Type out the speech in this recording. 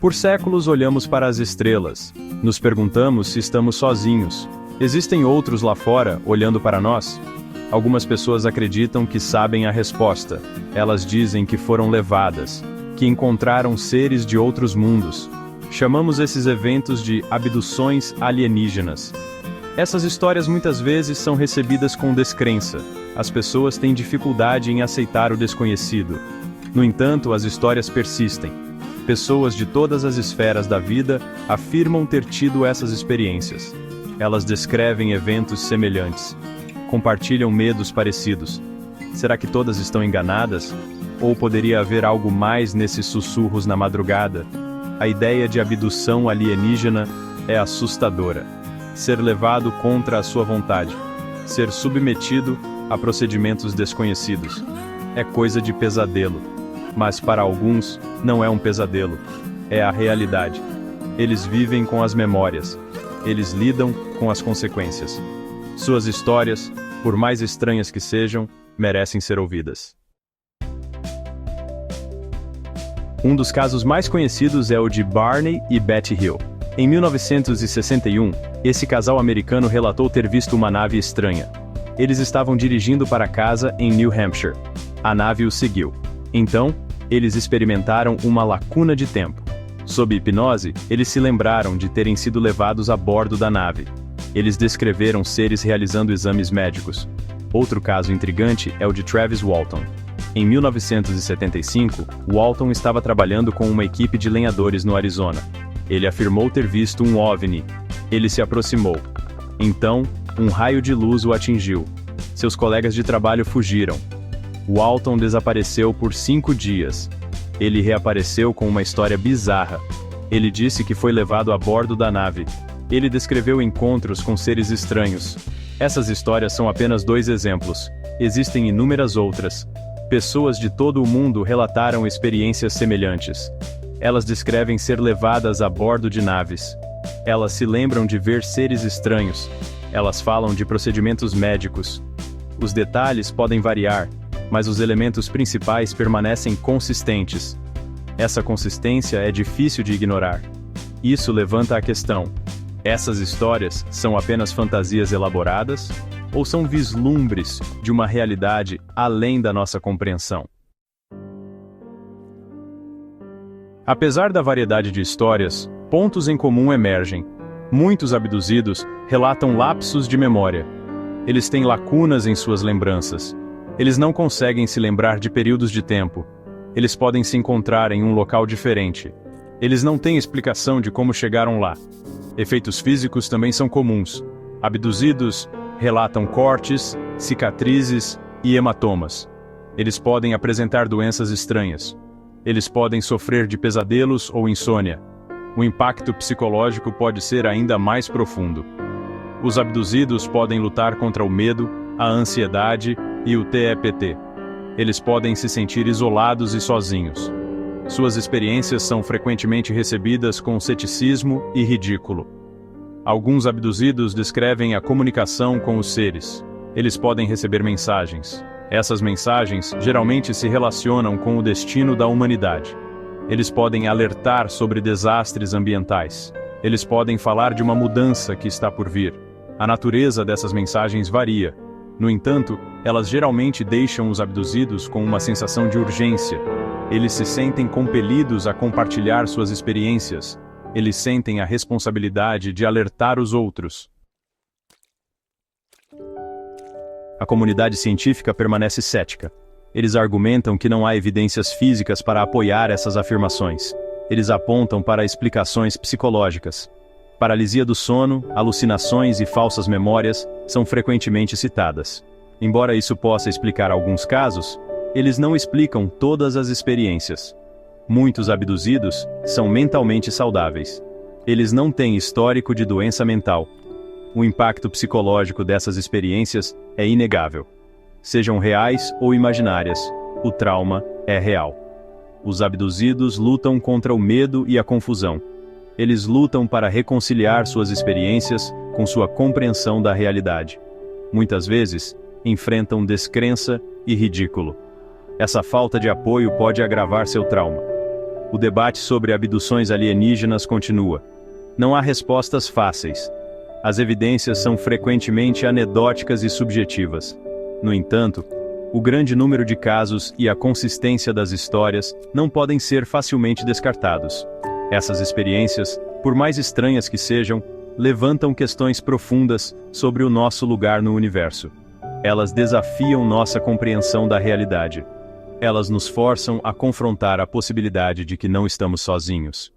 Por séculos olhamos para as estrelas. Nos perguntamos se estamos sozinhos. Existem outros lá fora, olhando para nós? Algumas pessoas acreditam que sabem a resposta. Elas dizem que foram levadas, que encontraram seres de outros mundos. Chamamos esses eventos de abduções alienígenas. Essas histórias muitas vezes são recebidas com descrença. As pessoas têm dificuldade em aceitar o desconhecido. No entanto, as histórias persistem. Pessoas de todas as esferas da vida afirmam ter tido essas experiências. Elas descrevem eventos semelhantes. Compartilham medos parecidos. Será que todas estão enganadas? Ou poderia haver algo mais nesses sussurros na madrugada? A ideia de abdução alienígena é assustadora. Ser levado contra a sua vontade. Ser submetido a procedimentos desconhecidos. É coisa de pesadelo. Mas para alguns, não é um pesadelo. É a realidade. Eles vivem com as memórias. Eles lidam com as consequências. Suas histórias, por mais estranhas que sejam, merecem ser ouvidas. Um dos casos mais conhecidos é o de Barney e Betty Hill. Em 1961, esse casal americano relatou ter visto uma nave estranha. Eles estavam dirigindo para casa em New Hampshire. A nave os seguiu. Então, eles experimentaram uma lacuna de tempo. Sob hipnose, eles se lembraram de terem sido levados a bordo da nave. Eles descreveram seres realizando exames médicos. Outro caso intrigante é o de Travis Walton. Em 1975, Walton estava trabalhando com uma equipe de lenhadores no Arizona. Ele afirmou ter visto um OVNI. Ele se aproximou. Então, um raio de luz o atingiu. Seus colegas de trabalho fugiram. Walton desapareceu por 5 dias. Ele reapareceu com uma história bizarra. Ele disse que foi levado a bordo da nave. Ele descreveu encontros com seres estranhos. Essas histórias são apenas 2 exemplos. Existem inúmeras outras. Pessoas de todo o mundo relataram experiências semelhantes. Elas descrevem ser levadas a bordo de naves. Elas se lembram de ver seres estranhos. Elas falam de procedimentos médicos. Os detalhes podem variar, mas os elementos principais permanecem consistentes. Essa consistência é difícil de ignorar. Isso levanta a questão: essas histórias são apenas fantasias elaboradas? Ou são vislumbres de uma realidade além da nossa compreensão? Apesar da variedade de histórias, pontos em comum emergem. Muitos abduzidos relatam lapsos de memória. Eles têm lacunas em suas lembranças. Eles não conseguem se lembrar de períodos de tempo. Eles podem se encontrar em um local diferente. Eles não têm explicação de como chegaram lá. Efeitos físicos também são comuns. Abduzidos relatam cortes, cicatrizes e hematomas. Eles podem apresentar doenças estranhas. Eles podem sofrer de pesadelos ou insônia. O impacto psicológico pode ser ainda mais profundo. Os abduzidos podem lutar contra o medo, a ansiedade e o TEPT. Eles podem se sentir isolados e sozinhos. Suas experiências são frequentemente recebidas com ceticismo e ridículo. Alguns abduzidos descrevem a comunicação com os seres. Eles podem receber mensagens. Essas mensagens geralmente se relacionam com o destino da humanidade. Eles podem alertar sobre desastres ambientais. Eles podem falar de uma mudança que está por vir. A natureza dessas mensagens varia. No entanto, elas geralmente deixam os abduzidos com uma sensação de urgência. Eles se sentem compelidos a compartilhar suas experiências. Eles sentem a responsabilidade de alertar os outros. A comunidade científica permanece cética. Eles argumentam que não há evidências físicas para apoiar essas afirmações. Eles apontam para explicações psicológicas. Paralisia do sono, alucinações e falsas memórias são frequentemente citadas. Embora isso possa explicar alguns casos, eles não explicam todas as experiências. Muitos abduzidos são mentalmente saudáveis. Eles não têm histórico de doença mental. O impacto psicológico dessas experiências é inegável. Sejam reais ou imaginárias, o trauma é real. Os abduzidos lutam contra o medo e a confusão. Eles lutam para reconciliar suas experiências com sua compreensão da realidade. Muitas vezes, enfrentam descrença e ridículo. Essa falta de apoio pode agravar seu trauma. O debate sobre abduções alienígenas continua. Não há respostas fáceis. As evidências são frequentemente anedóticas e subjetivas. No entanto, o grande número de casos e a consistência das histórias não podem ser facilmente descartados. Essas experiências, por mais estranhas que sejam, levantam questões profundas sobre o nosso lugar no universo. Elas desafiam nossa compreensão da realidade. Elas nos forçam a confrontar a possibilidade de que não estamos sozinhos.